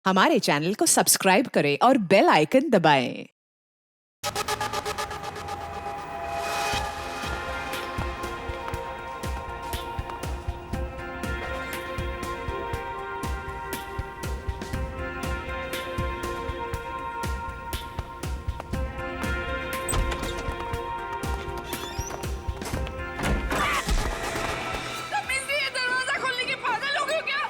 हमारे चैनल को सब्सक्राइब करें और बेल आइकन दबाएं। दरवाजा खोलने के पागल हो गए हो क्या?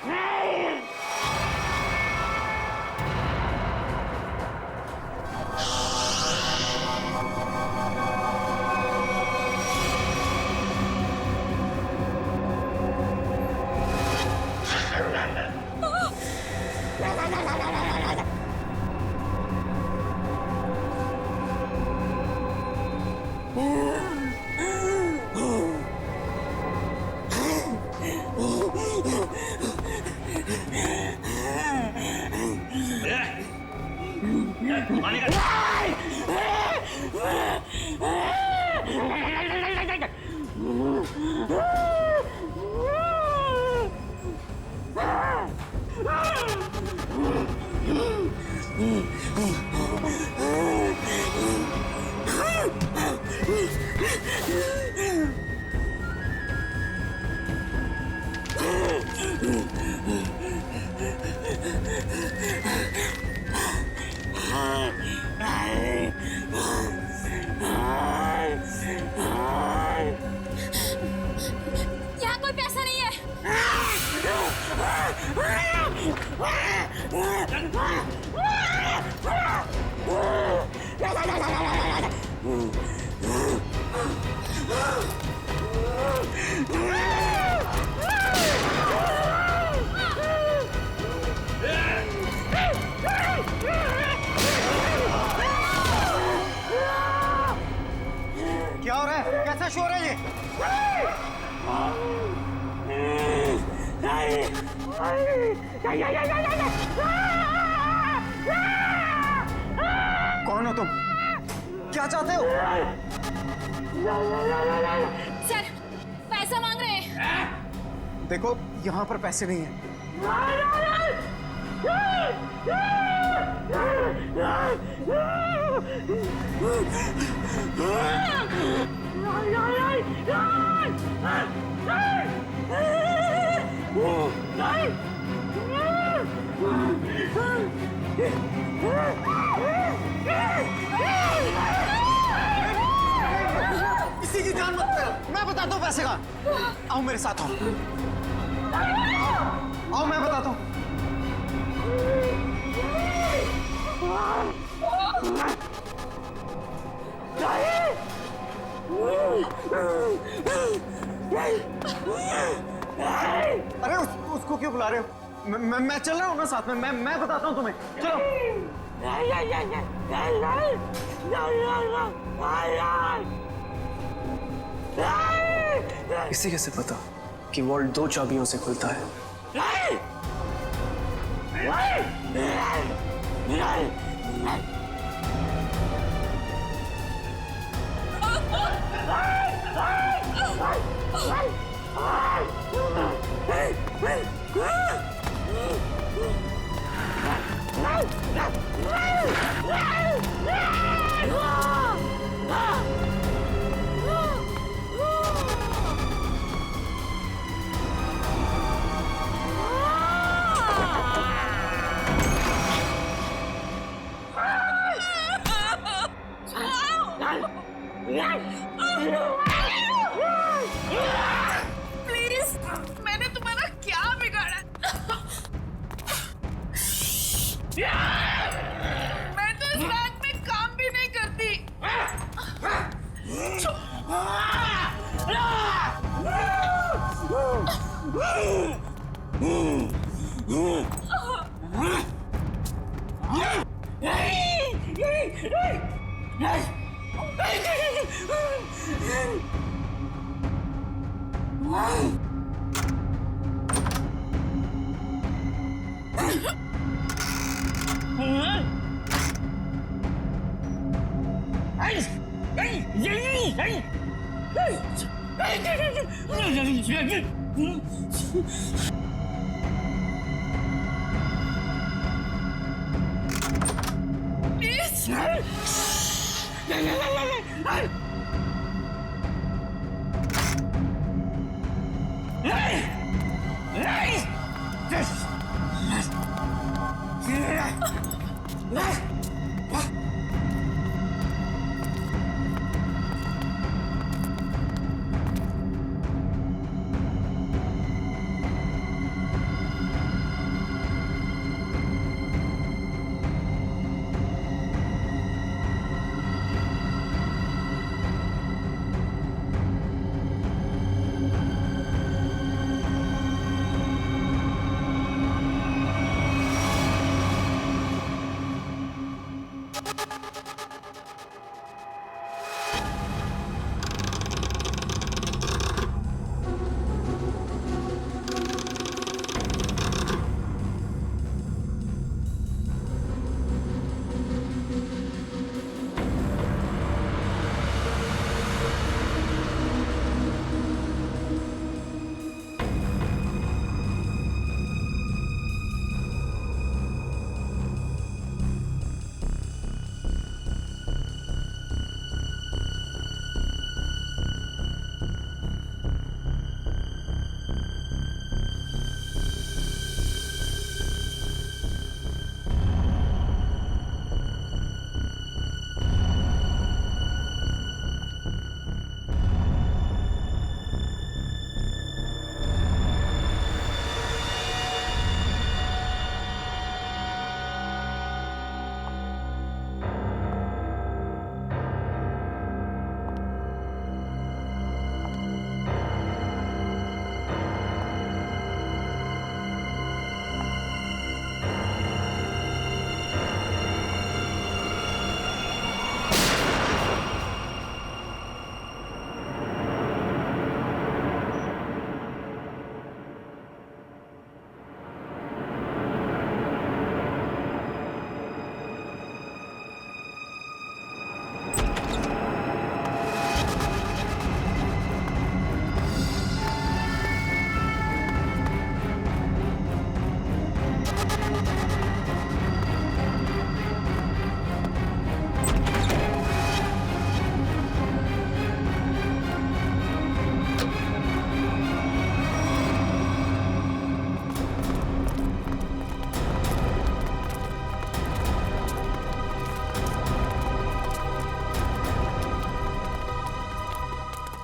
यहाँ कोई पैसा नहीं है। क्या हो रहा है? कैसा शोर है ये? कौन हो तुम? क्या चाहते हो? सर, पैसा मांग रहे हैं। देखो, यहाँ पर पैसे नहीं हैं। किसी की जान मत करो। मैं बताता हूँ पैसे का। आओ मेरे साथ आओ। आओ मैं बताता हूँ। अरे उसको क्यों बुला रहे हो? मैं चल रहा हूँ ना साथ में। मैं बताता हूँ तुम्हें। चलो। इसे कैसे पता कि वॉल्ट 2 चाबियों से खुलता है? प्लीज, मैंने तुम्हारा क्या बिगाड़ा? मैं तो इस बैंक में काम भी नहीं करती।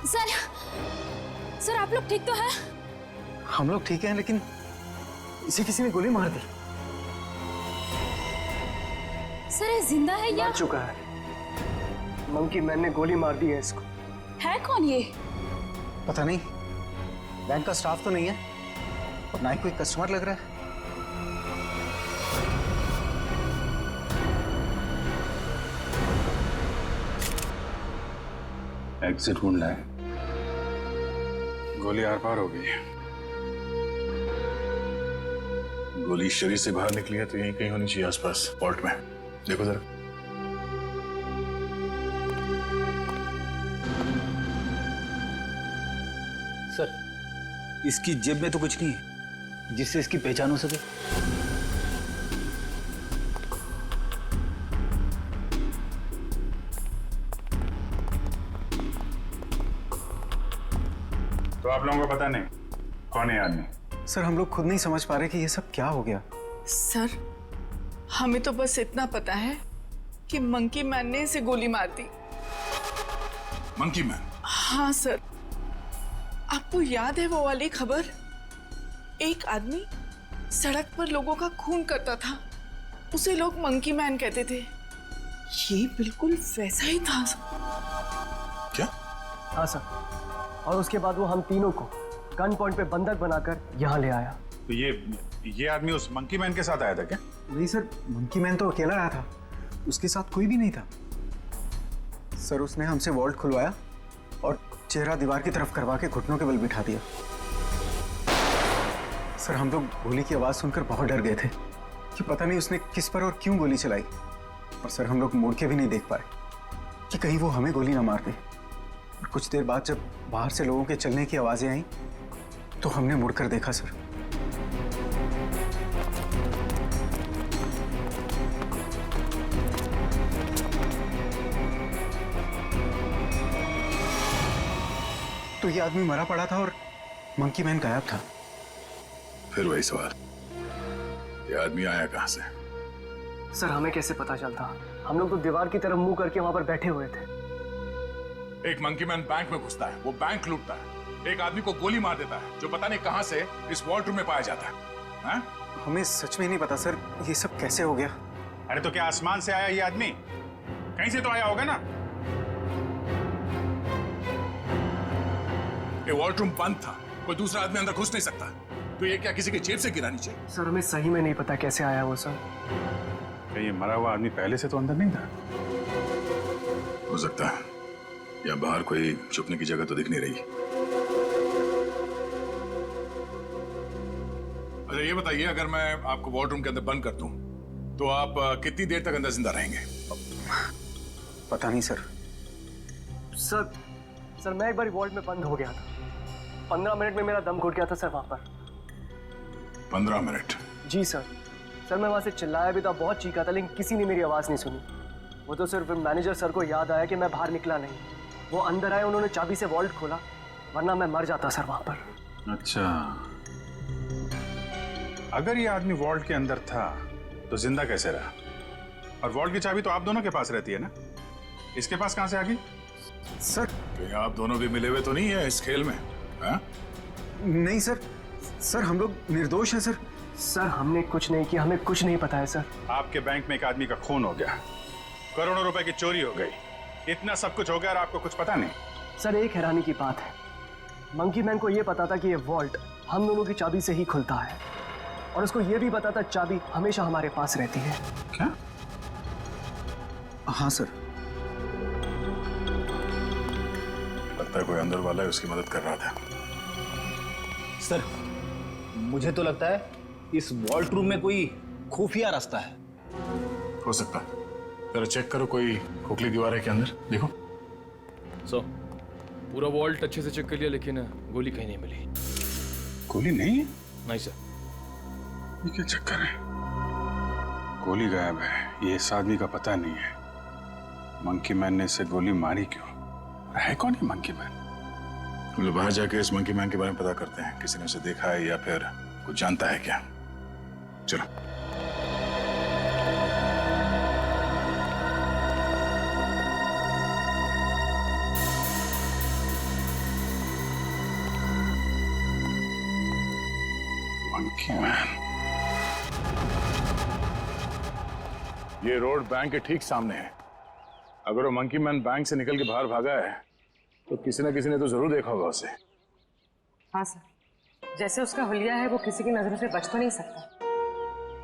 सर सर आप लोग ठीक तो हैं? हम लोग ठीक हैं, लेकिन इसे किसी ने गोली मार दी। सर ये जिंदा है या मर चुका है। मंकी मैन ने गोली मार दी है इसको। है कौन ये? पता नहीं, बैंक का स्टाफ तो नहीं है और ना ही कोई कस्टमर लग रहा है। एग्जिट ढूंढना है। गोली आर पार हो गई है। गोली शरीर से बाहर निकली है तो यहीं कहीं होनी चाहिए आसपास, वॉल्ट में। देखो जरा। सर, इसकी जेब में तो कुछ नहीं है जिससे इसकी पहचान हो सके। तो आप लोगों को पता नहीं कौन है आदमी? सर हम लोग खुद नहीं समझ पा रहे कि ये सब क्या हो गया। सर हमें तो बस इतना पता है कि मंकी मैन ने इसे गोली मार दी। Monkey man? हाँ सर, आपको याद है वो वाली खबर? एक आदमी सड़क पर लोगों का खून करता था, उसे लोग मंकी मैन कहते थे। ये बिल्कुल वैसा ही था। क्या? हाँ सर, और उसके बाद वो हम तीनों को गन पॉइंट पे बंधक बनाकर यहाँ ले आया। तो ये आदमी उस मंकी मैन के साथ आया था क्या? नहीं सर, मंकी मैन तो अकेला आया था, उसके साथ कोई भी नहीं था। सर उसने हमसे वॉल्ट खुलवाया और चेहरा दीवार की तरफ करवा के घुटनों के बल बिठा दिया। सर हम लोग गोली की आवाज सुनकर बहुत डर गए थे कि पता नहीं उसने किस पर और क्यों गोली चलाई। और सर हम लोग मुड़ के भी नहीं देख पाए कि कहीं वो हमें गोली ना मार दे। और कुछ देर बाद जब बाहर से लोगों के चलने की आवाजें आई तो हमने मुड़कर देखा सर। तो ये आदमी मरा पड़ा था और मंकी मैन गायब था। फिर वही सवाल, ये आदमी आया कहां से? सर हमें कैसे पता चलता? हम लोग तो दीवार की तरफ मुंह करके वहां पर बैठे हुए थे। एक मंकी मैन बैंक में घुसता है, वो बैंक लूटता है, एक आदमी को गोली मार देता है जो पता नहीं कहां से इस वॉल्ट रूम में पाया जाता है। हाँ? हमें सच में नहीं पता सर, ये सब कैसे हो गया। अरे तो क्या आसमान से आया ये आदमी? कहीं से तो आया होगा ना। ये वॉल्ट रूम बंद था, कोई दूसरा आदमी अंदर घुस नहीं सकता, तो ये क्या किसी की जेब से गिरा नीचे? सर हमें सही में नहीं पता कैसे आया वो सर। क्या ये मरा हुआ आदमी पहले से तो अंदर नहीं था? हो सकता है, या बाहर कोई छुपने की जगह तो दिख नहीं रही। अच्छा ये बताइए, अगर मैं आपको वॉल्ट रूम के अंदर बंद कर दूं, तो आप कितनी देर तक अंदर जिंदा रहेंगे? पता नहीं सर। सर मैं एक बार वॉल्ट में बंद हो गया था, 15 मिनट में मेरा दम घुट गया था सर वहां पर। 15 मिनट? जी सर मैं वहां से चिल्लाया भी था, बहुत चीखा था, लेकिन किसी ने मेरी आवाज नहीं सुनी। वो तो सिर्फ मैनेजर सर को याद आया कि मैं बाहर निकला नहीं। वो अंदर आए, उन्होंने चाबी से वॉल्ट खोला, वरना मैं मर जाता सर वहां पर। अच्छा, अगर ये आदमी वॉल्ट के अंदर था तो जिंदा कैसे रहा? और वॉल्ट की चाबी तो आप दोनों के पास रहती है ना, इसके पास कहां से आ गई? सर कहीं आप दोनों भी मिले हुए तो नहीं है इस खेल में? हाँ? नहीं सर हम लोग निर्दोष हैं सर। सर हमने कुछ नहीं किया, हमें कुछ नहीं पता है सर। आपके बैंक में एक आदमी का खून हो गया, करोड़ों रुपए की चोरी हो गई, इतना सब कुछ हो गया और आपको कुछ पता नहीं। सर एक हैरानी की बात है, मंकी मैन को यह पता था कि ये वॉल्ट हम दोनों की चाबी से ही खुलता है, और उसको यह भी पता था चाबी हमेशा हमारे पास रहती है। क्या? हाँ सर। लगता है कोई अंदर वाला है, उसकी मदद कर रहा था। सर मुझे तो लगता है इस वॉल्ट रूम में कोई खुफिया रास्ता है। हो सकता है, जरा चेक करो, कोई खोखली दीवार है क्या अंदर, देखो। पूरा वॉल्ट अच्छे से चेक कर लिया, लेकिन गोली कहीं नहीं मिली। गोली नहीं है? नहीं सर। ये क्या चक्कर है? गोली गायब है, ये इस आदमी का पता नहीं है। मंकी मैन ने इसे गोली मारी क्यों? है कौन ये मंकी मैन? हम लोग बाहर जाके इस मंकी मैन के बारे में पता करते हैं, किसी ने उसे देखा है या फिर कुछ जानता है क्या। चलो। मंकी मैन, ये रोड बैंक के ठीक सामने है। अगर वो मंकी मैन बैंक से निकल के बाहर भागा है तो किसी न किसी ने तो जरूर देखा होगा उसे। हाँ सर, जैसे उसका हुलिया है वो किसी की नजरों से बच तो नहीं सकता।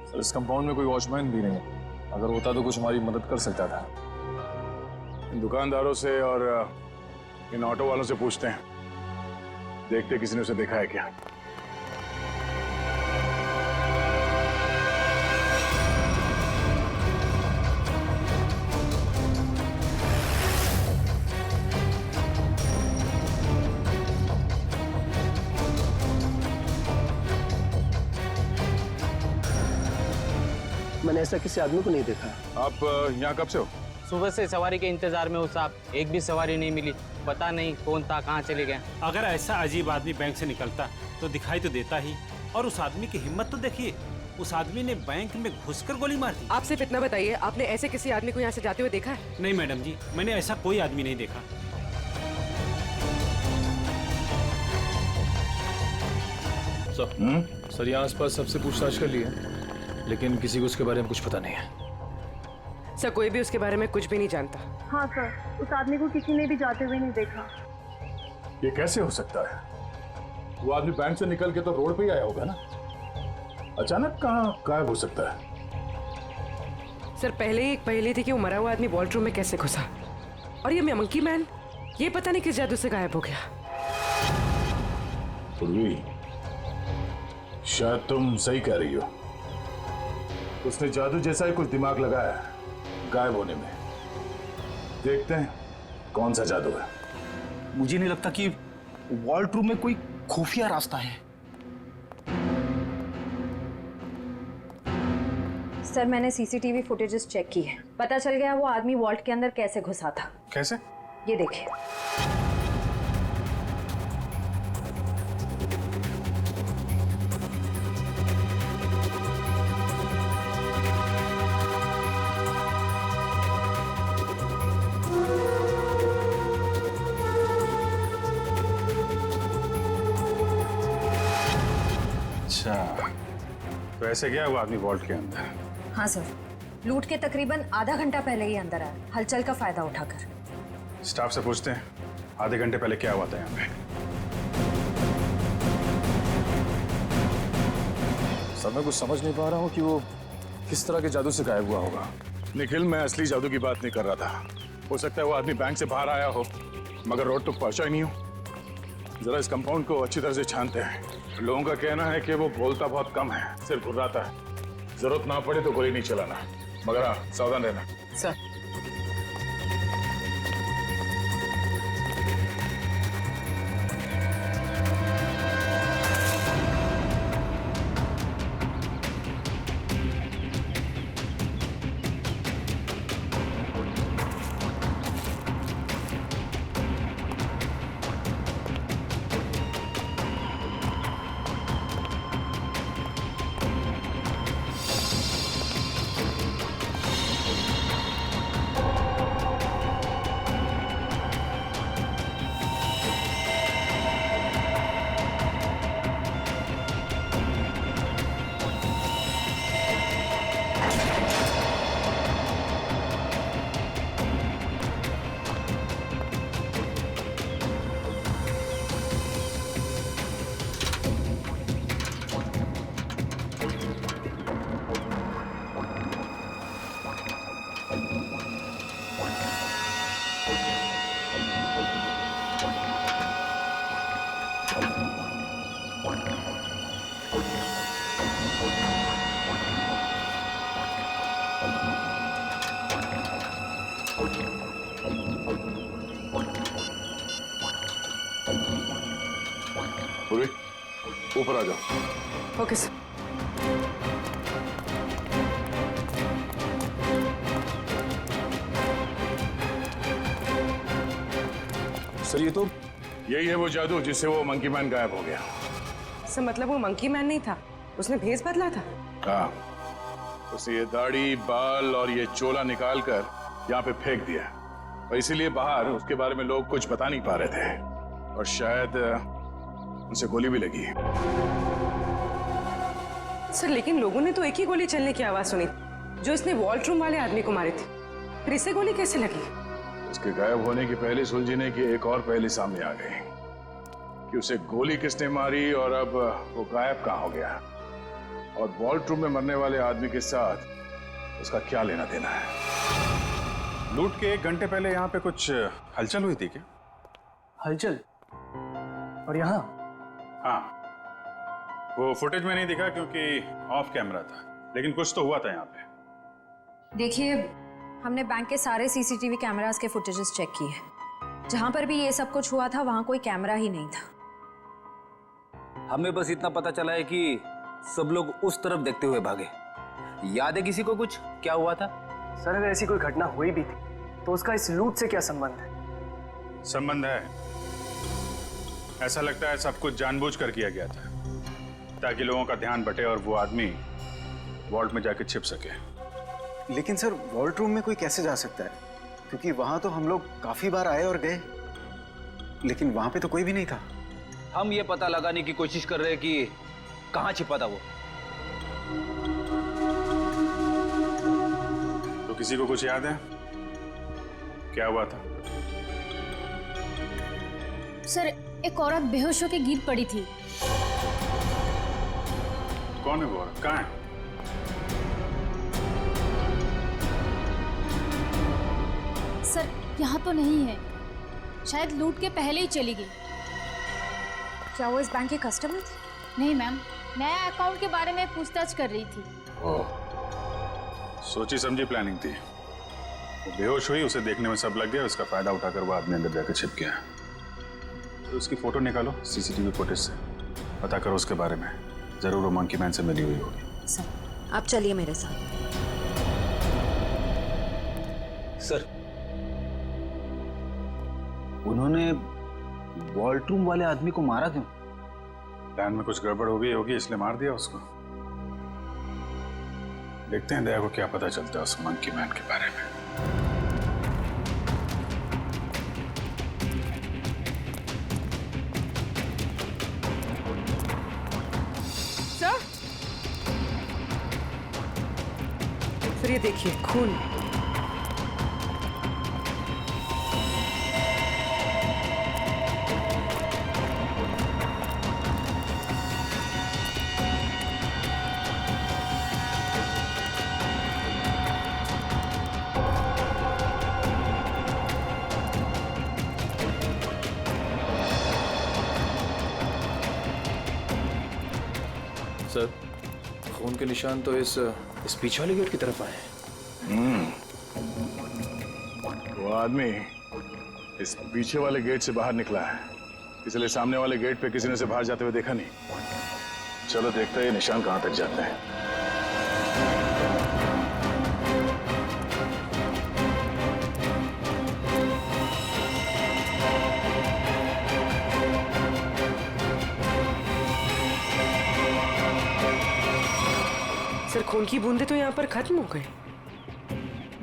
सर इस कंपाउंड में कोई वॉचमैन भी नहीं है, अगर होता तो कुछ हमारी मदद कर सकता था। इन दुकानदारों से और इन ऑटो वालों से पूछते हैं, देखते किसी ने उसे देखा है क्या। मैंने ऐसा किसी आदमी को नहीं देखा। आप यहाँ कब से हो? सुबह से सवारी के इंतजार में हूँ साहब, एक भी सवारी नहीं मिली, पता नहीं कौन था, कहाँ चले गए। अगर ऐसा अजीब आदमी बैंक से निकलता तो दिखाई तो देता ही, और उस आदमी की हिम्मत तो देखिए, उस आदमी ने बैंक में घुसकर गोली मार दी। आप सिर्फ इतना बताइए, आपने ऐसे किसी आदमी को यहाँ से जाते हुए देखा है? नहीं मैडम जी, मैंने ऐसा कोई आदमी नहीं देखा। सर यहाँ आसपास सबसे पूछताछ कर ली है, लेकिन किसी को उसके बारे में कुछ पता नहीं है। सर कोई भी उसके बारे में कुछ भी नहीं जानता। हाँ सर, उस आदमी को किसी ने भी जाते हुए नहीं देखा। ये कैसे हो सकता है? वो आदमी बैंक से निकल के तो रोड पे ही आया होगा ना, अचानक कहाँ गायब हो सकता है? सर पहले ही एक पहेली थी कि वो मरा हुआ आदमी वॉल्ट रूम में कैसे घुसा, और ये मंकी मैन ये पता नहीं किस जादू से गायब हो गया। पूर्वी, शायद तुम सही कह रही हो, उसने जादू जैसा ही कुछ दिमाग लगाया है गायब होने में। देखते हैं कौन सा जादू है। मुझे नहीं लगता कि वॉल्ट रूम में कोई खुफिया रास्ता है। सर मैंने सीसीटीवी फुटेजेस चेक की है, पता चल गया वो आदमी वॉल्ट के अंदर कैसे घुसा था। कैसे? ये देखिए। अच्छा, तो ऐसे गया वो आदमी वॉल्ट के अंदर? हाँ सर, लूट के तकरीबन आधा घंटा पहले ही अंदर आया, हलचल का फायदा उठाकर। स्टाफ से पूछते हैं आधे घंटे पहले क्या हुआ था यहाँ पे। सर मैं कुछ समझ नहीं पा रहा हूँ कि वो किस तरह के जादू से गायब हुआ होगा। निखिल, मैं असली जादू की बात नहीं कर रहा था। हो सकता है वो आदमी बैंक से बाहर आया हो, मगर रोड तक पहुंचा ही नहीं हो। जरा इस कंपाउंड को अच्छी तरह से छानते हैं। लोगों का कहना है कि वो बोलता बहुत कम है, सिर्फ घुर्राता है। जरूरत ना पड़े तो गोली नहीं चलाना, मगर हाँ, सावधान रहना। सर, पूरी ऊपर आ जाओ। Okay sir. सर ये तो यही है वो जादू जिससे वो मंकी मैन गायब हो गया। सर मतलब वो मंकी मैन नहीं था, उसने भेस बदला था। हाँ, उसने ये दाढ़ी, बाल और ये चोला निकाल कर यहाँ पे फेंक दिया, और इसीलिए बाहर उसके बारे में लोग कुछ बता नहीं पा रहे थे, और शायद उनसे गोली भी लगी। सर लेकिन लोगों ने तो एक ही गोली चलने की आवाज सुनी जो इसने वॉल्ट रूम वाले आदमी को मारी थी, फिर इसे गोली कैसे लगी? उसके गायब होने की पहले सुलझने की एक और पहले सामने आ गई कि उसे गोली किसने मारी और अब वो गायब कहाँ हो गया, और वॉल्ट रूम में मरने वाले आदमी के साथ उसका क्या लेना देना है। लूट के 1 घंटे पहले यहाँ पे कुछ हलचल हुई थी क्या? हलचल? और यहाँ? हाँ, वो फुटेज में नहीं दिखा क्योंकि ऑफ कैमरा था, लेकिन कुछ तो हुआ था यहाँ पे। देखिए, हमने बैंक के सारे सीसीटीवी कैमरास के फुटेजेस चेक किए। जहां पर भी ये सब कुछ हुआ था वहां कोई कैमरा ही नहीं था। हमें बस इतना पता चला है कि सब लोग उस तरफ देखते हुए भागे। याद है किसी को कुछ क्या हुआ था? सर अगर ऐसी कोई घटना हुई भी थी तो उसका इस लूट से क्या संबंध है? संबंध है, ऐसा लगता है सब कुछ जानबूझकर किया गया था ताकि लोगों का ध्यान बटे और वो आदमी वॉल्ट में जाके छिप सके। लेकिन सर वॉल्ट रूम में कोई कैसे जा सकता है, क्योंकि वहां तो हम लोग काफी बार आए और गए, लेकिन वहां पे तो कोई भी नहीं था। हम ये पता लगाने की कोशिश कर रहे हैं कि कहाँ छिपा था वो। तो किसी को कुछ याद है क्या हुआ था? सर एक औरत बेहोश होकर गिर पड़ी थी। कौन है वो औरत, कहाँ है? सर यहाँ तो नहीं है, शायद लूट के पहले ही चली गई। क्या वो इस बैंक के कस्टमर थे? नहीं मैम, नया अकाउंट के बारे में पूछताछ कर रही थी। ओह, सोची समझी प्लानिंग थी। वो बेहोश हुई, उसे देखने में सब लग गया, उसका फायदा उठाकर वो आदमी अंदर जाकर छिप गया। तो उसकी फोटो निकालो सीसीटीवी फुटेज से, पता करो उसके बारे में, जरूर वो मंकी मैन से मिली हुई होगी। सर आप चलिए मेरे साथ। सर उन्होंने वॉल्ट रूम वाले आदमी को मारा क्यों? प्लान में कुछ गड़बड़ हो गई होगी इसलिए मार दिया उसको। देखते हैं दया को क्या पता चलता है उस मंकी मैन के बारे में। सर सर ये देखिए खून। सर खून के निशान तो इस पीछे वाले गेट की तरफ आए हैं। वो आदमी इस पीछे वाले गेट से बाहर निकला है, इसलिए सामने वाले गेट पे किसी ने उसे बाहर जाते हुए देखा नहीं। चलो देखते हैं ये निशान कहां तक जाते हैं। सर खून की बूंदें तो यहाँ पर खत्म हो गई।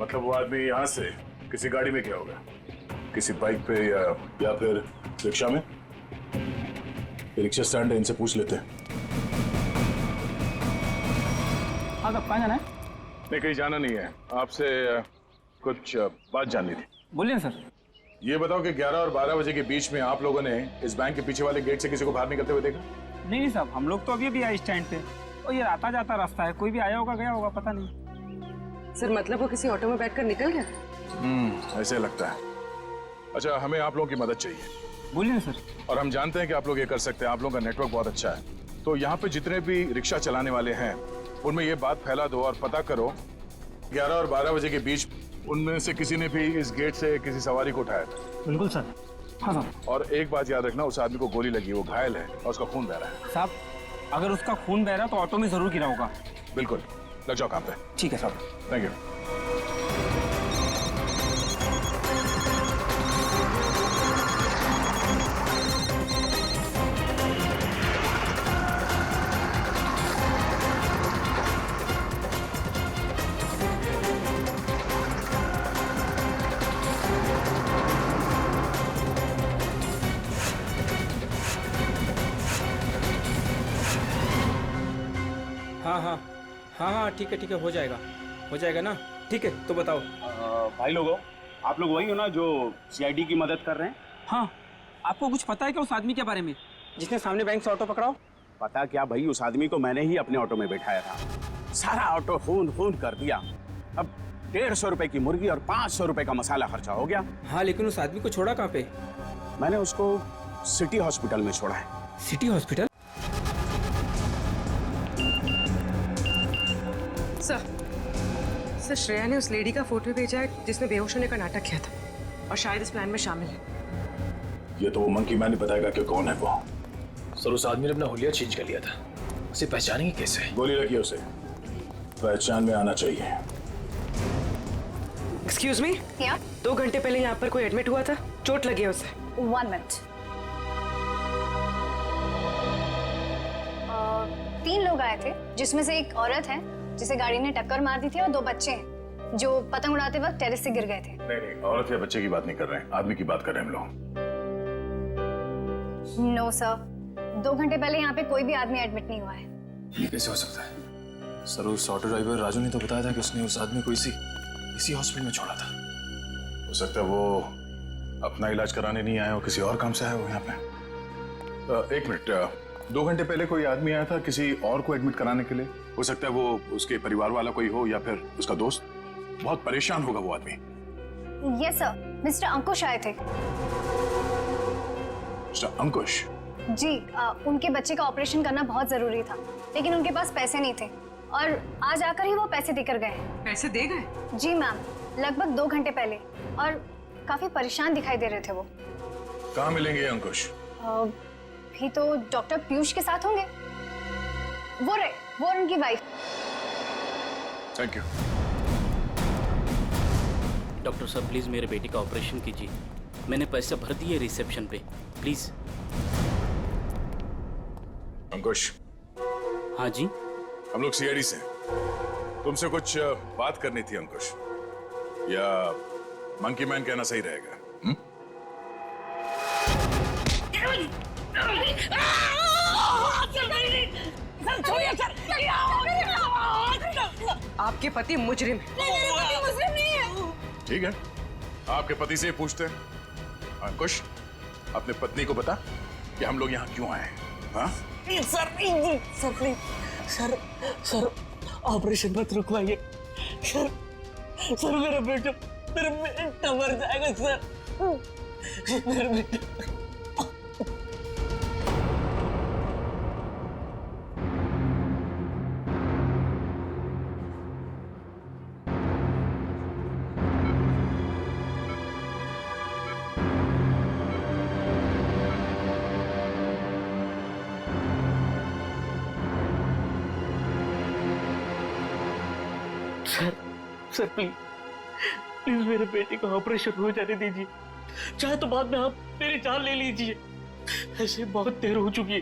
मतलब वो आदमी यहाँ से किसी गाड़ी में गया होगा, किसी बाइक पे या फिर रिक्शा में। ये रिक्शा स्टैंड है, इनसे पूछ लेते हैं। हाँ कहाँ जाना है? नहीं कहीं जाना नहीं है, आपसे कुछ बात जाननी थी। बोलिए सर। ये बताओ कि 11 और 12 बजे के बीच में आप लोगों ने इस बैंक के पीछे वाले गेट से किसी को बाहर निकलते हुए देखा? नहीं साहब, हम लोग तो अभी आए स्टैंड पे और ये आता जाता रास्ता है, कोई भी आया होगा गया होगा पता नहीं। सर मतलब वो किसी ऑटो में बैठकर निकल गया? ऐसे लगता है। अच्छा हमें आप लोगों की मदद चाहिए। बोलिए सर। और हम जानते हैं कि आप लोग ये कर सकते हैं, आप लोगों का नेटवर्क बहुत अच्छा है। तो यहाँ पे जितने भी रिक्शा चलाने वाले हैं उनमें ये बात फैला दो और पता करो 11 और 12 बजे के बीच उनमें से किसी ने भी इस गेट से किसी सवारी को उठाया था। बिल्कुल सर। हाँ सर। और एक बात याद रखना, उस आदमी को गोली लगी, वो घायल है और उसका खून बह रहा है। साहब अगर उसका खून बह रहा तो ऑटो में जरूर गिरा होगा। बिल्कुल, लग जाओ काम पे। ठीक है साहब। Thank you. हाँ ठीक है हो जाएगा ना। ठीक है तो बताओ। भाई लोगों, आप लोग वही हो ना जो सीआईडी की मदद कर रहे हैं? हाँ, आपको कुछ पता है क्या उस आदमी के बारे में जिसने सामने बैंक से ऑटो पकड़ाओ? पता क्या भाई, उस आदमी को मैंने ही अपने ऑटो में बैठाया था। सारा ऑटो खून कर दिया। अब 150 रुपए की मुर्गी और 500 रुपए का मसाला खर्चा हो गया। हाँ लेकिन उस आदमी को छोड़ा कहाँ पे? मैंने उसको सिटी हॉस्पिटल में छोड़ा है। City hospital? सर श्रेया ने उस लेडी का फोटो भेजा है जिसने बेहोश होने का नाटक किया था और शायद इस प्लान में शामिल है। ये तो वो मंकी मैन ही बताएगा कि कौन है वो। सर उस आदमी ने अपना हुलिया चेंज कर लिया था, उसे पहचानेंगे कैसे? गोली लगी उसे, पहचान में आना चाहिए। एक्सक्यूज मी, 2 घंटे पहले यहाँ पर कोई एडमिट हुआ था, चोट लगी है उसे। 1 मिनट। 3 लोग आए थे जिसमें से एक औरत है जिसे गाड़ी ने टक्कर मार दी थी और 2 बच्चे हैं जो पतंग उड़ाते वक्त टेरेस से गिर गए थे। नहीं, औरत या बच्चे की बात नहीं कर रहे हैं, आदमी की बात कर रहे हैं हम लोग। नो सर, 2 घंटे पहले यहाँ पे कोई भी आदमी एडमिट नहीं हुआ है। ये कैसे हो सकता है? सर उस ऑटो ड्राइवर राजू ने तो बताया था कि उसने उस आदमी को इसी हॉस्पिटल में छोड़ा था। हो सकता है वो अपना इलाज कराने नहीं आया हो, किसी और काम से आया हो यहाँ पे। 1 मिनट, 2 घंटे पहले कोई आदमी आया था किसी और को एडमिट कराने के लिए। हो सकता है वो उसके परिवार वाला कोई हो या फिर उसका दोस्त। बहुत परेशान होगा वो आदमी। यस सर, मिस्टर अंकुश आए थे। मिस्टर अंकुश? जी, उनके बच्चे का ऑपरेशन करना बहुत जरूरी था लेकिन उनके पास पैसे नहीं थे और आज आकर ही वो पैसे देकर गए। पैसे दे गए? जी मैम, लगभग 2 घंटे पहले, और काफी परेशान दिखाई दे रहे थे वो। कहाँ मिलेंगे अंकुश? भी तो डॉक्टर पीयूष के साथ होंगे। वो उनकी वाइफ। Thank you. डॉक्टर साहब प्लीज मेरे बेटे का ऑपरेशन कीजिए, मैंने पैसे भर दिए रिसेप्शन पे, प्लीज। अंकुश। हाँ जी। हम लोग सीआईडी से, तुमसे कुछ बात करनी थी अंकुश, या मंकी मैन कहना सही रहेगा? आपके पति मुजरिम है। नहीं, मेरे पति मुजरिम नहीं है। ठीक है, आपके पति से पूछते हैं। अंकुश, अपने पत्नी को बता कि हम लोग यहाँ क्यों आए हैं। हाँ? सर प्लीज सर ऑपरेशन मत रुकवाइए सर मेरा बेटा मर जाएगा सर मेरा बेटा। सर प्लीज मेरे बेटे का ऑपरेशन हो जाने दीजिए, चाहे तो बाद में आप मेरी जान ले लीजिए। ऐसे बहुत देर हो चुकी है।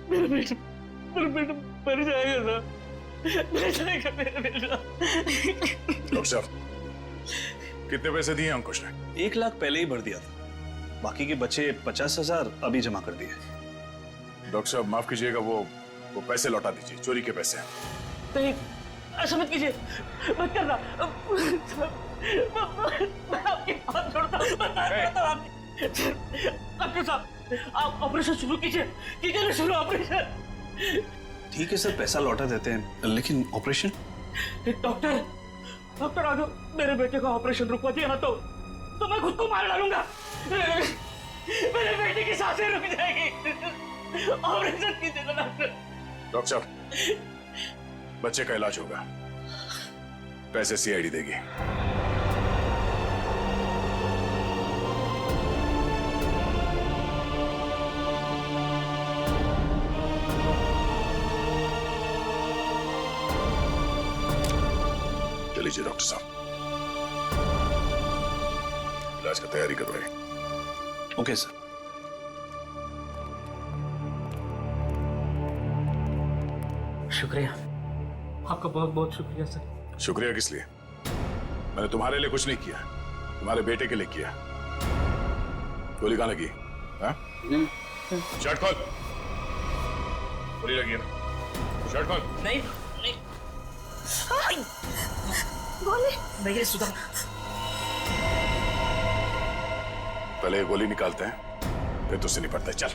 मेरा बेटा मर जाएगा मेरा बेटा। डॉक्टर साहब, कितने पैसे दिए अंकुश ने? 1 लाख पहले ही भर दिया था, बाकी के बचे 50,000 अभी जमा कर दिए। डॉक्टर साहब माफ कीजिएगा, वो पैसे लौटा दीजिए, चोरी के पैसे। नहीं, ऐसा मत कीजिए, मत करना। मैं आपके हाथ जोड़ता हूँ, डॉक्टर साहब आप ऑपरेशन शुरू कीजिए शुरू ऑपरेशन। ठीक है सर, पैसा लौटा देते हैं, लेकिन ऑपरेशन? डॉक्टर अगर मेरे बेटे का ऑपरेशन रुकवा दिया ना तो मैं खुद को मार डालूंगा। मेरे बेटे की सांसें रुक जाएगी। ऑपरेशन कीजिएगा डॉक्टर। डॉक्टर साहब, बच्चे का इलाज होगा, पैसे सीआईडी देगी। चलिए डॉक्टर साहब, इलाज की तैयारी कर रहे हैं। Okay sir. शुक्रिया, आपका बहुत बहुत शुक्रिया सर। शुक्रिया किस लिए? मैंने तुम्हारे लिए कुछ नहीं किया, तुम्हारे बेटे के लिए किया। गोली कहाँ लगी? शर्ट खोल। गोली लगी है ना? शर्ट खोल। नहीं गोली नहीं है सुधा। पहले ये गोली निकालते हैं, फिर तुझसे निपटते हैं। चल।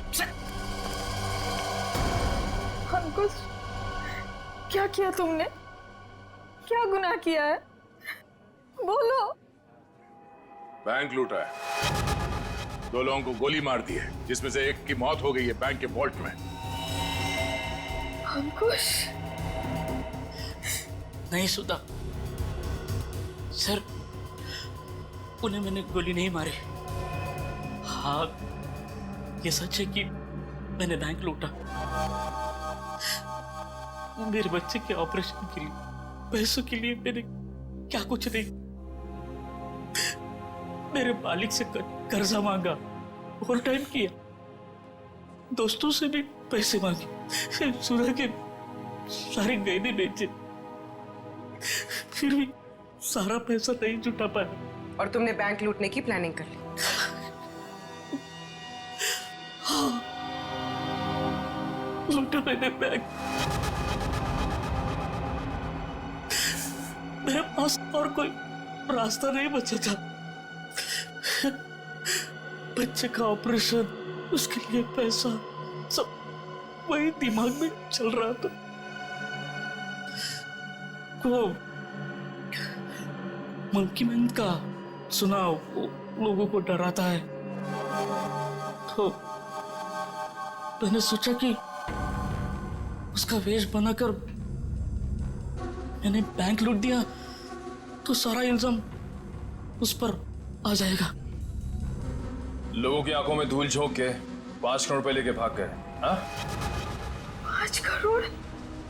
अंकुश, क्या किया तुमने? क्या गुनाह किया है? बोलो। बैंक लूटा है, 2 लोगों को गोली मार दी है, जिसमें से एक की मौत हो गई है बैंक के वॉल्ट में। अंकुश, नहीं सुधा सर, उन्हें मैंने गोली नहीं मारी। हाँ, ये सच है कि मैंने बैंक लूटा। मेरे बच्चे के ऑपरेशन के लिए, पैसों के लिए मैंने क्या कुछ नहीं, मेरे मालिक से कर्जा मांगा, ओवर टाइम किया, दोस्तों से भी पैसे मांगे, सुना के सारे गहने बेचे, फिर भी सारा पैसा नहीं जुटा पाया। और तुमने बैंक लूटने की प्लानिंग कर ली? हाँ, लूटा मैंने बैंक। मेरे पास और कोई रास्ता नहीं बचा था। बच्चे का ऑपरेशन, उसके लिए पैसा, सब वही दिमाग में चल रहा था। वो मंकी मैन का सुना, लोगों को डराता है, तो मैंने सोचा कि उसका वेश बनाकर मैंने बैंक लूट दिया तो सारा इल्जाम उस पर आ जाएगा। लोगों की आंखों में धूल झोंक के 5 करोड़ रुपए लेके भाग गए। हाँ 5 करोड़?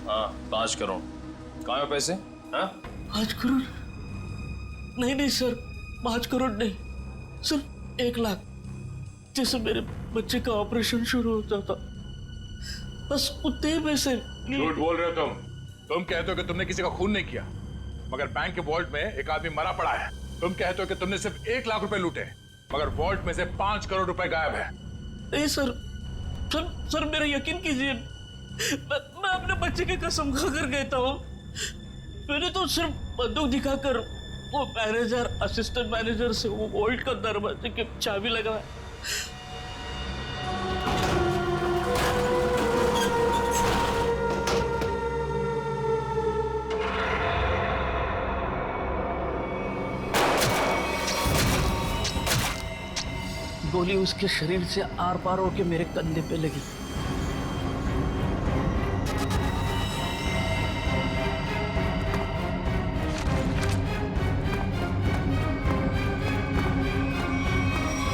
हाँ 5 करोड़। कहाँ है पैसे? हाँ 5 करोड़ नहीं सर, 5 करोड़ नहीं, सिर्फ 1 लाख। जैसे मेरे बच्चे का ऑपरेशन शुरू होता था, बस उतने पैसे। झूठ बोल रहे हो तुम कहते हो कि तुमने किसी का खून नहीं किया, मगर बैंक के वॉल्ट में एक आदमी मरा पड़ा है। तुम कहते हो कि तुमने सिर्फ 1 लाख रुपए लूटे, मगर वॉल्ट में से 5 करोड़ रुपए गायब है। नहीं सर मेरा यकीन कीजिए, मैं अपने बच्चे की कसम खाकर कहता हूँ। मैंने तो सिर्फ बंदूक दिखाकर वो मैनेजर असिस्टेंट मैनेजर से वो वॉल्ट का दरवाजे की चाबी लगाया। गोली उसके शरीर से आर पार होकर मेरे कंधे पे लगी।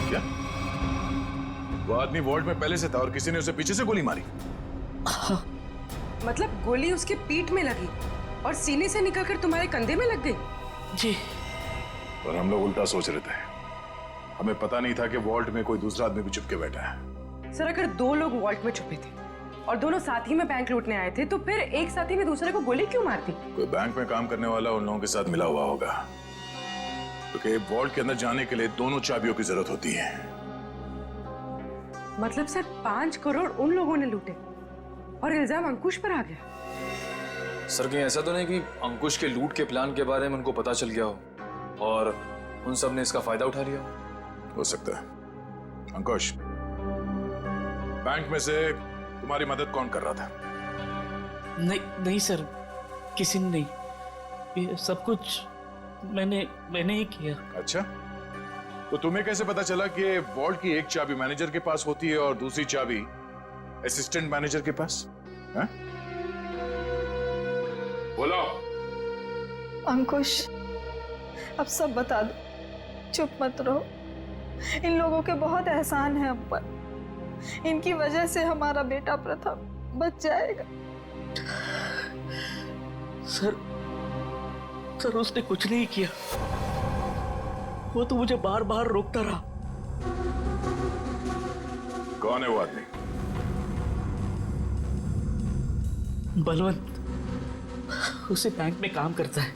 क्या वो आदमी वॉल्ट में पहले से था और किसी ने उसे पीछे से गोली मारी? मतलब गोली उसके पीठ में लगी और सीने से निकलकर तुम्हारे कंधे में लग गई? जी। और हम लोग उल्टा सोच रहे थे, हमें पता नहीं था कि वॉल्ट में कोई दूसरा आदमी भी छुप के बैठा है। सर अगर दो लोग वॉल्ट में छुपे थे और दोनों साथ ही में बैंक लूटने आए थे तो फिर एक साथी ने दूसरे को गोली क्यों मार दी? कोई बैंक में काम करने वाला उन लोगों के साथ मिला हुआ होगा, क्योंकि वॉल्ट के अंदर जाने के लिए दोनों चाबियों की जरूरत होती है। मतलब सर 5 करोड़ उन लोगों ने लूटे और इल्जाम अंकुश पर आ गया। सर कहीं ऐसा तो नहीं कि अंकुश के लूट के प्लान के बारे में उनको पता चल गया हो और उन सब ने इसका फायदा उठा लिया हो सकता है। अंकुश, बैंक में से तुम्हारी मदद कौन कर रहा था? नहीं सर, किसी ने नहीं। ये सब कुछ मैंने ही किया। अच्छा, तो तुम्हें कैसे पता चला कि वॉल्ट की एक चाबी मैनेजर के पास होती है और दूसरी चाबी असिस्टेंट मैनेजर के पास? है? बोलो। अंकुश, अब सब बता दो, चुप मत रहो। इन लोगों के बहुत एहसान है हम पर। इनकी वजह से हमारा बेटा प्रथम बच जाएगा। सर उसने कुछ नहीं किया, वो तो मुझे बार बार रोकता रहा। कौन है वो आदमी? बलवंत, उसी बैंक में काम करता है।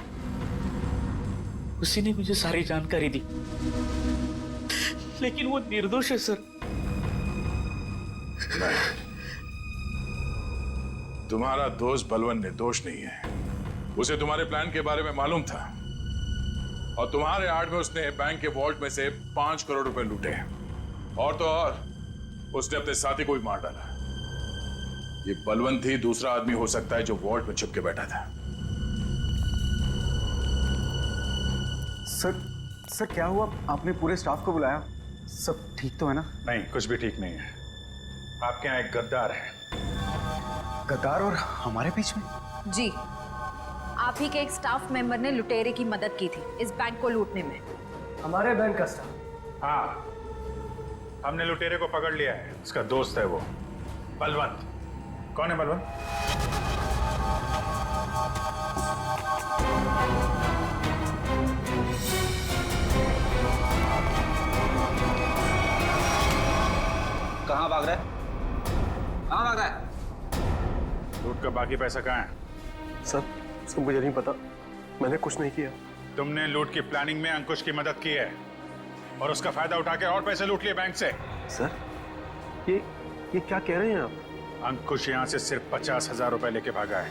उसी ने मुझे सारी जानकारी दी, लेकिन वो निर्दोष है सर। नहीं, तुम्हारा दोस्त बलवंत निर्दोष नहीं है। उसे तुम्हारे प्लान के बारे में मालूम था और तुम्हारे आड़ में उसने बैंक के वॉल्ट में से 5 करोड़ रुपए लूटे। और तो और उसने अपने साथी को भी मार डाला। ये बलवंत ही दूसरा आदमी हो सकता है जो वॉल्ट में छुप के बैठा था। सर क्या हुआ? आपने पूरे स्टाफ को बुलाया? सब ठीक तो है ना? नहीं, कुछ भी ठीक नहीं है। आपके यहाँ एक गद्दार है। गद्दार और हमारे बीच में? जी, आप ही के एक स्टाफ मेंबर ने लुटेरे की मदद की थी इस बैंक को लूटने में। हमारे बैंक का स्टाफ? हाँ, हमने लुटेरे को पकड़ लिया है। उसका दोस्त है वो बलवंत। कौन है बलवंत? कहाँ भाग रहा है? कहाँ भाग रहा है? लूट का बाकी पैसा कहाँ है? सर मुझे नहीं पता, मैंने कुछ नहीं किया। तुमने लूट की प्लानिंग में अंकुश की मदद की है और उसका फायदा उठा के और पैसे लूट लिए बैंक से। सर ये क्या कह रहे हैं आप? अंकुश यहाँ से सिर्फ 50,000 रुपए लेके भागा है।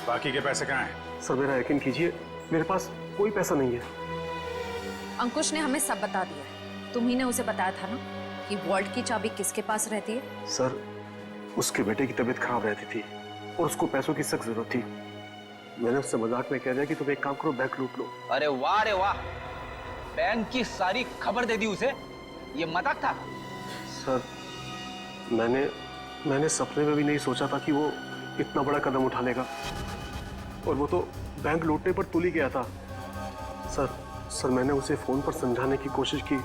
बाकी के पैसे कहाँ हैं? सर मेरा यकीन कीजिए, मेरे पास कोई पैसा नहीं है। अंकुश ने हमें सब बता दिया है। तुम ही ने उसे बताया था ना कि वॉल्ट की चाबी किसके पास रहती है? सर उसके बेटे की तबीयत खराब रहती थी और उसको पैसों की सख्त जरूरत थी। मैंने उससे मजाक में कह दिया कि तुम एक काम करो, बैंक लूट लो। अरे वाह, बैंक की सारी खबर दे दी उसे। ये मजाक था? सर मैंने सपने में भी नहीं सोचा था कि वो इतना बड़ा कदम उठा लेगा। और वो तो बैंक लूटने पर तुल ही गया था। सर मैंने उसे फोन पर समझाने की कोशिश की,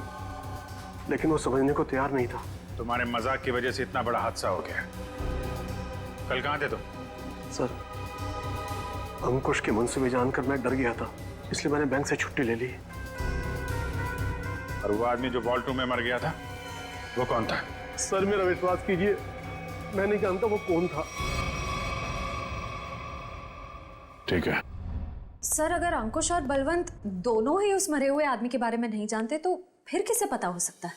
लेकिन वो समझने को तैयार नहीं था। तुम्हारे मजाक की वजह से इतना बड़ा हादसा हो गया। कल कहाँ थे तुम? सर अंकुश के मंसूबे जानकर मैं डर गया था, इसलिए मैंने बैंक से छुट्टी ले ली। और वो आदमी जो वॉल्ट रूम में मर गया था, वो कौन था? सर मेरा विश्वास कीजिए, मैं नहीं जानता वो कौन था। ठीक है सर, अगर अंकुश और बलवंत दोनों ही उस मरे हुए आदमी के बारे में नहीं जानते तो फिर किसे पता हो सकता है?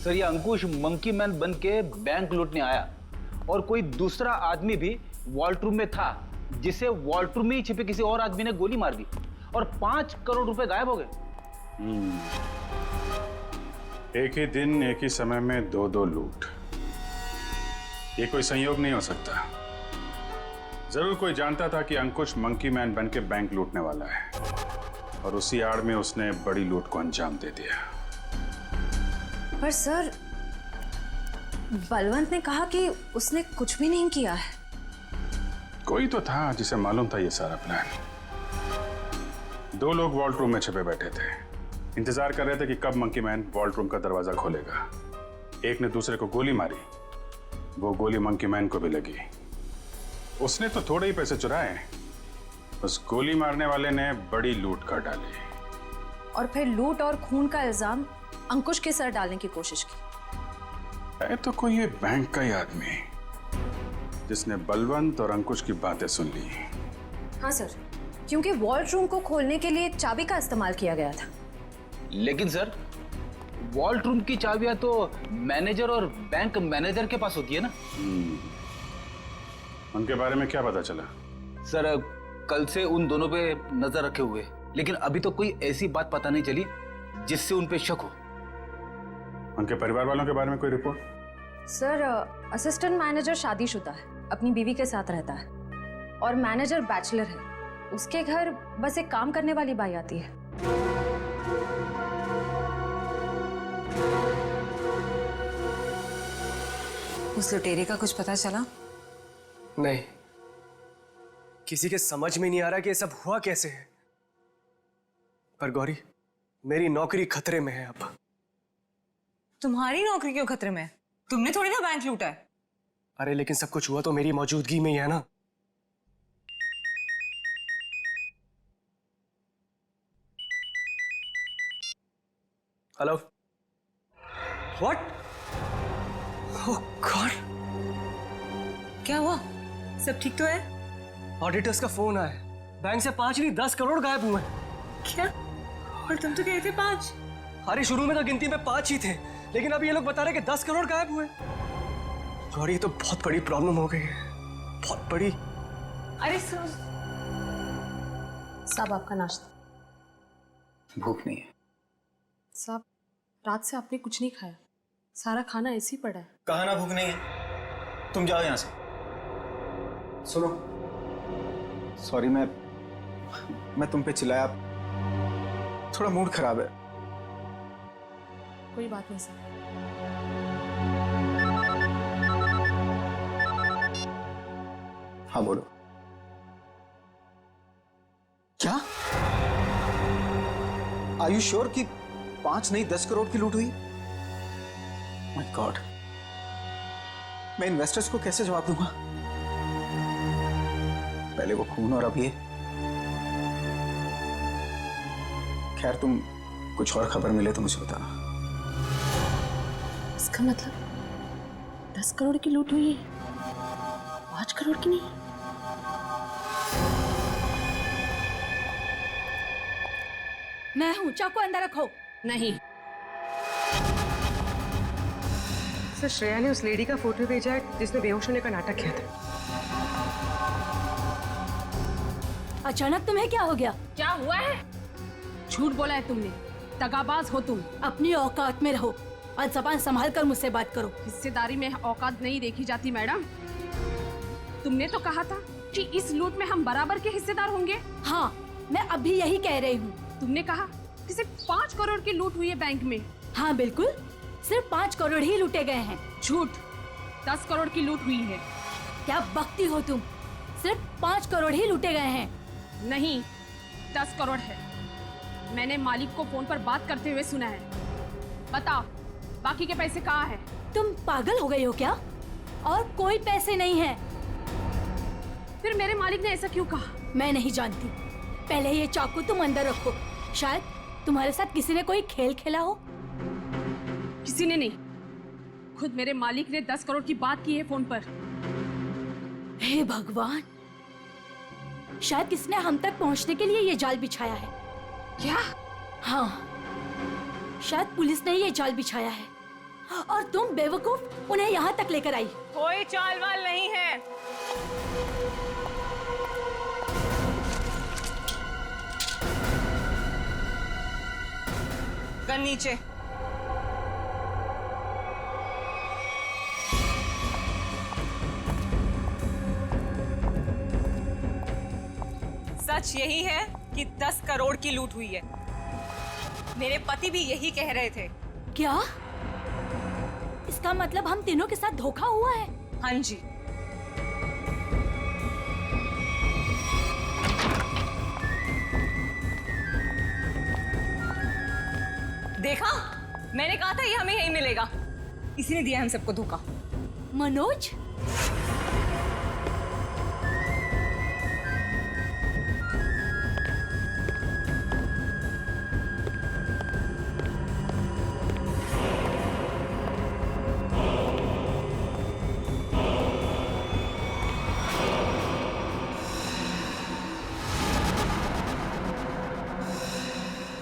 सर ये अंकुश मंकी मैन बन के बैंक लूटने आया और कोई दूसरा आदमी भी वॉल्ट रूम में था, जिसे वॉल्ट रूम में ही छिपे किसी और आदमी ने गोली मार दी और 5 करोड़ रुपए गायब हो गए। एक ही दिन एक ही समय में दो लूट, ये कोई संयोग नहीं हो सकता। जरूर कोई जानता था कि अंकुश मंकी मैन बन के बैंक लूटने वाला है और उसी आड़ में उसने बड़ी लूट को अंजाम दे दिया। पर सर, बलवंत ने कहा कि उसने कुछ भी नहीं किया है। कोई तो था जिसे मालूम था ये सारा प्लान। 2 लोग वॉल्ट रूम में छिपे बैठे थे, इंतजार कर रहे थे कि कब मंकी मैन वॉल्ट रूम का दरवाजा खोलेगा। एक ने दूसरे को गोली मारी, वो गोली मंकी मैन को भी लगी। उसने तो थोड़े ही पैसे चुराए, उस गोली मारने वाले ने बड़ी लूट कर डाली और फिर लूट और खून का इल्जाम अंकुश के सर डालने की कोशिश की। है तो कोई ये बैंक का ही आदमी जिसने बलवंत और अंकुश की बातें सुन ली। हाँ सर, क्योंकि वॉल्ट रूम को खोलने के लिए चाबी का इस्तेमाल किया गया था। लेकिन सर, वॉल्ट रूम की चाबियां तो मैनेजर और बैंक मैनेजर के पास होती है ना। उनके बारे में क्या पता चला? सर, कल से उन दोनों पे नजर रखे हुए, लेकिन अभी तो कोई ऐसी बात पता नहीं चली जिससे उन पे शक हो। उनके परिवार वालों के बारे में कोई रिपोर्ट? सर, असिस्टेंट मैनेजर शादीशुदा है, अपनी बीवी के साथ रहता है और मैनेजर बैचलर है। उसके घर बस एक काम करने वाली बाई आती है। उस लुटेरे का कुछ पता चला? नहीं, किसी के समझ में नहीं आ रहा कि ये सब हुआ कैसे है। पर गौरी, मेरी नौकरी खतरे में है अब। तुम्हारी नौकरी क्यों खतरे में? तुमने थोड़ी ना बैंक लूटा है। अरे लेकिन सब कुछ हुआ तो मेरी मौजूदगी में ही है ना। Hello, what? ओह गॉड, क्या हुआ? सब ठीक तो है? ऑडिटर्स का फोन आया, बैंक से 5 नहीं 10 करोड़ गायब हुए। क्या? और तुम तो कह रहे थे 5। अरे शुरू में तो गिनती में 5 ही थे, लेकिन अभी ये लोग बता रहे कि 10 करोड़ गायब हुए। गौरी, ये तो बहुत बड़ी प्रॉब्लम हो गई है, बहुत बड़ी। अरे साहब, आपका नाश्ता। भूख नहीं है साहब, रात से आपने कुछ नहीं खाया, सारा खाना ऐसे ही पड़ा है। कहा ना भूख नहीं है, तुम जाओ यहाँ से। सुनो, सॉरी, मैं तुम पे चिल्लाया, थोड़ा मूड खराब है। कोई बात नहीं सर। हाँ बोलो। क्या? आर यू श्योर कि 5 नहीं 10 करोड़ की लूट हुई? माय गॉड, मैं इन्वेस्टर्स को कैसे जवाब दूंगा? पहले वो खून और अब ये। खैर, तुम कुछ और खबर मिले तो मुझे बताना। इसका मतलब 10 करोड़ की लूट हुई है, 5 करोड़ की नहीं। मैं हूं, चाकू अंदर रखो। नहीं। सर, श्रेया ने उस लेडी का फोटो भेजा है जिसने बेहोश होने का नाटक किया था। अचानक तुम्हें क्या हो गया? क्या हुआ है? झूठ बोला है तुमने, दगाबाज हो तुम। अपनी औकात में रहो और जबान संभाल कर मुझसे बात करो। हिस्सेदारी में औकात नहीं देखी जाती मैडम। तुमने तो कहा था कि इस लूट में हम बराबर के हिस्सेदार होंगे। हाँ, मैं अभी यही कह रही हूँ। तुमने कहा कि सिर्फ 5 करोड़ की लूट हुई है बैंक में। हाँ बिल्कुल, सिर्फ 5 करोड़ ही लूटे गए हैं। झूठ, 10 करोड़ की लूट हुई है। क्या बकती हो तुम? सिर्फ 5 करोड़ ही लूटे गए हैं। नहीं, 10 करोड़ है। मैंने मालिक को फोन पर बात करते हुए सुना है। बताओ, बाकी के पैसे कहाँ हैं? तुम पागल हो गई हो क्या? और कोई पैसे नहीं है। फिर मेरे मालिक ने ऐसा क्यों कहा? मैं नहीं जानती। पहले ये चाकू तुम अंदर रखो। शायद तुम्हारे साथ किसी ने कोई खेल खेला हो। किसी ने नहीं, खुद मेरे मालिक ने 10 करोड़ की बात की है फोन पर। हे भगवान, शायद किसने हम तक पहुंचने के लिए ये जाल बिछाया है। क्या? हाँ, शायद पुलिस ने ये जाल बिछाया है और तुम बेवकूफ उन्हें यहाँ तक लेकर आई। कोई चाल वाल नहीं है। नीचे। सच यही है कि 10 करोड़ की लूट हुई है। मेरे पति भी यही कह रहे थे। क्या? इसका मतलब हम तीनों के साथ धोखा हुआ है? हाँ जी। देखा, मैंने कहा था ये हमें यही मिलेगा। इसी ने दिया हम सबको धोखा। मनोज?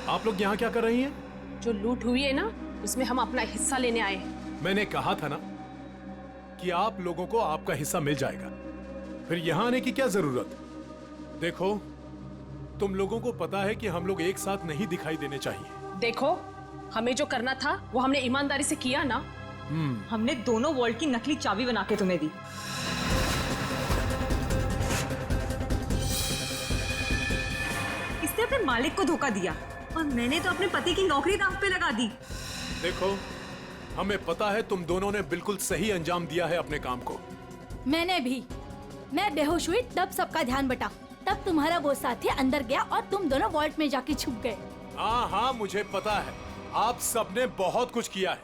आप लोग यहाँ क्या कर रही हैं? जो लूट हुई है ना, उसमें हम अपना हिस्सा लेने आए हैं। मैंने कहा था ना कि आप लोगों को आपका हिस्सा मिल जाएगा, फिर यहाँ आने की क्या जरूरत? देखो, तुम लोगों को पता है कि हम लोग एक साथ नहीं दिखाई देने चाहिए। देखो, हमें जो करना था वो हमने ईमानदारी से किया ना। हमने दोनों वॉल्ट की नकली चाबी बना के तुम्हें दी। इसने अपने मालिक को धोखा दिया और मैंने तो अपने पति की नौकरी दांव पे लगा दी। देखो, हमें पता है तुम दोनों ने बिल्कुल सही अंजाम दिया है अपने काम को। मैंने भी। मैं बेहोश हुई तब सबका ध्यान बटा। तब तुम्हारा वो साथी अंदर गया और तुम दोनों वॉल्ट में जाके छुप गए। हाँ हाँ, मुझे पता है आप सबने बहुत कुछ किया है,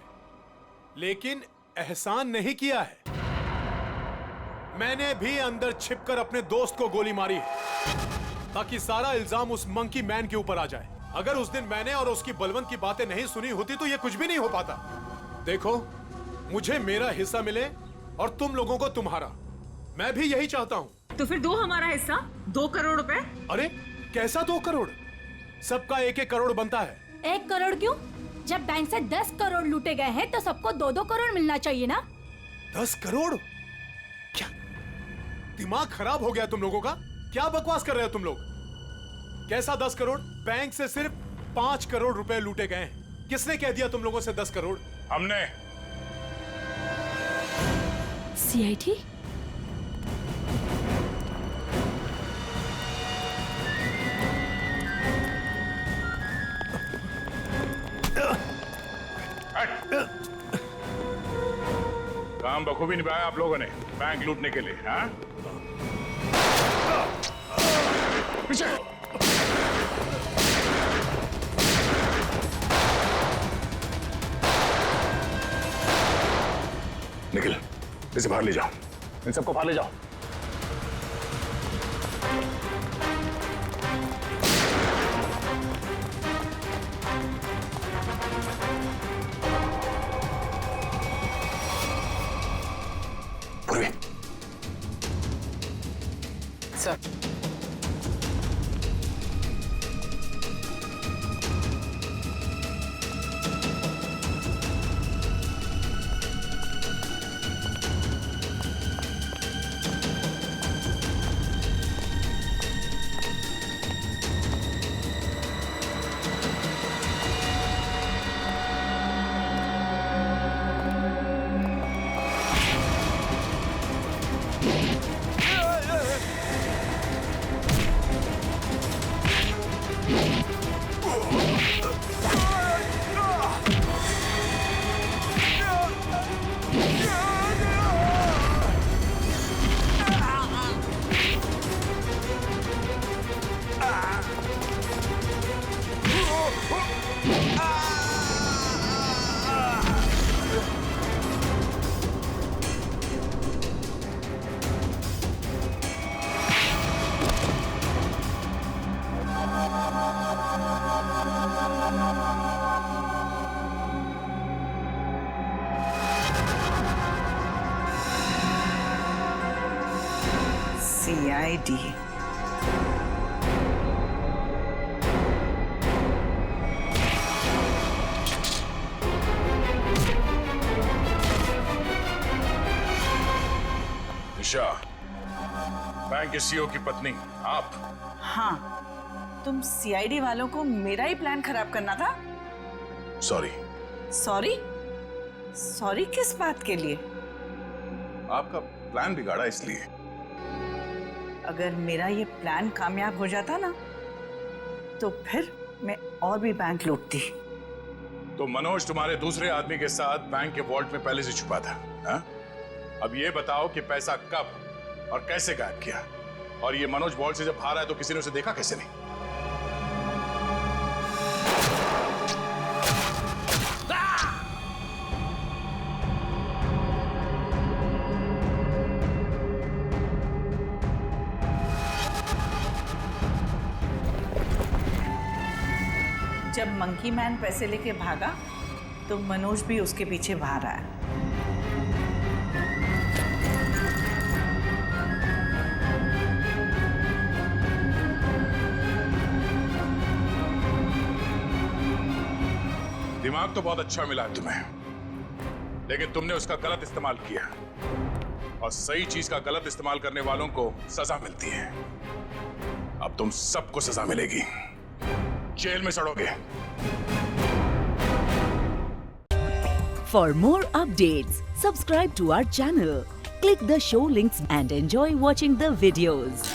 लेकिन एहसान नहीं किया है। मैंने भी अंदर छिपकर अपने दोस्त को गोली मारी है ताकि सारा इल्जाम उस मंकी मैन के ऊपर आ जाए। अगर उस दिन मैंने और उसकी बलवंत की बातें नहीं सुनी होती तो ये कुछ भी नहीं हो पाता। देखो, मुझे मेरा हिस्सा मिले और तुम लोगों को तुम्हारा। मैं भी यही चाहता हूँ। तो फिर दो हमारा हिस्सा, 2 करोड़ रुपए। अरे कैसा 2 करोड़? सबका 1-1 करोड़ बनता है। 1 करोड़ क्यों? जब बैंक से 10 करोड़ लूटे गए हैं तो सबको 2-2 करोड़ मिलना चाहिए ना। 10 करोड़? क्या दिमाग खराब हो गया तुम लोगों का? क्या बकवास कर रहे हो तुम लोग? कैसा 10 करोड़? बैंक से सिर्फ 5 करोड़ रुपए लूटे गए हैं। किसने कह दिया तुम लोगों से 10 करोड़? हमने। सीआईडी? काम बखूबी निभाया आप लोगों ने बैंक लूटने के लिए। हाँ, पीछे। निखिल, इसे बाहर ले जाओ। इन सबको बाहर ले जाओ। पूर्वी। Sir, CID. ईशा, बैंक के सीईओ की पत्नी आप? हाँ, तुम CID वालों को मेरा ही प्लान खराब करना था? सॉरी। सॉरी? सॉरी किस बात के लिए? आपका प्लान बिगाड़ा इसलिए। अगर मेरा ये प्लान कामयाब हो जाता ना तो फिर मैं और भी बैंक लूटती। तो मनोज तुम्हारे दूसरे आदमी के साथ बैंक के वॉल्ट में पहले से छुपा था, हा? अब ये बताओ कि पैसा कब और कैसे गायब किया? और ये मनोज वॉल्ट से जब बाहर आया तो किसी ने उसे देखा कैसे नहीं? जब मंकी मैन पैसे लेके भागा तो मनोज भी उसके पीछे बाहर आया। दिमाग तो बहुत अच्छा मिला है तुम्हें, लेकिन तुमने उसका गलत इस्तेमाल किया, और सही चीज का गलत इस्तेमाल करने वालों को सजा मिलती है। अब तुम सबको सजा मिलेगी, जेल में सड़ोगे। For more updates, subscribe to our channel, click the show links and enjoy watching the videos.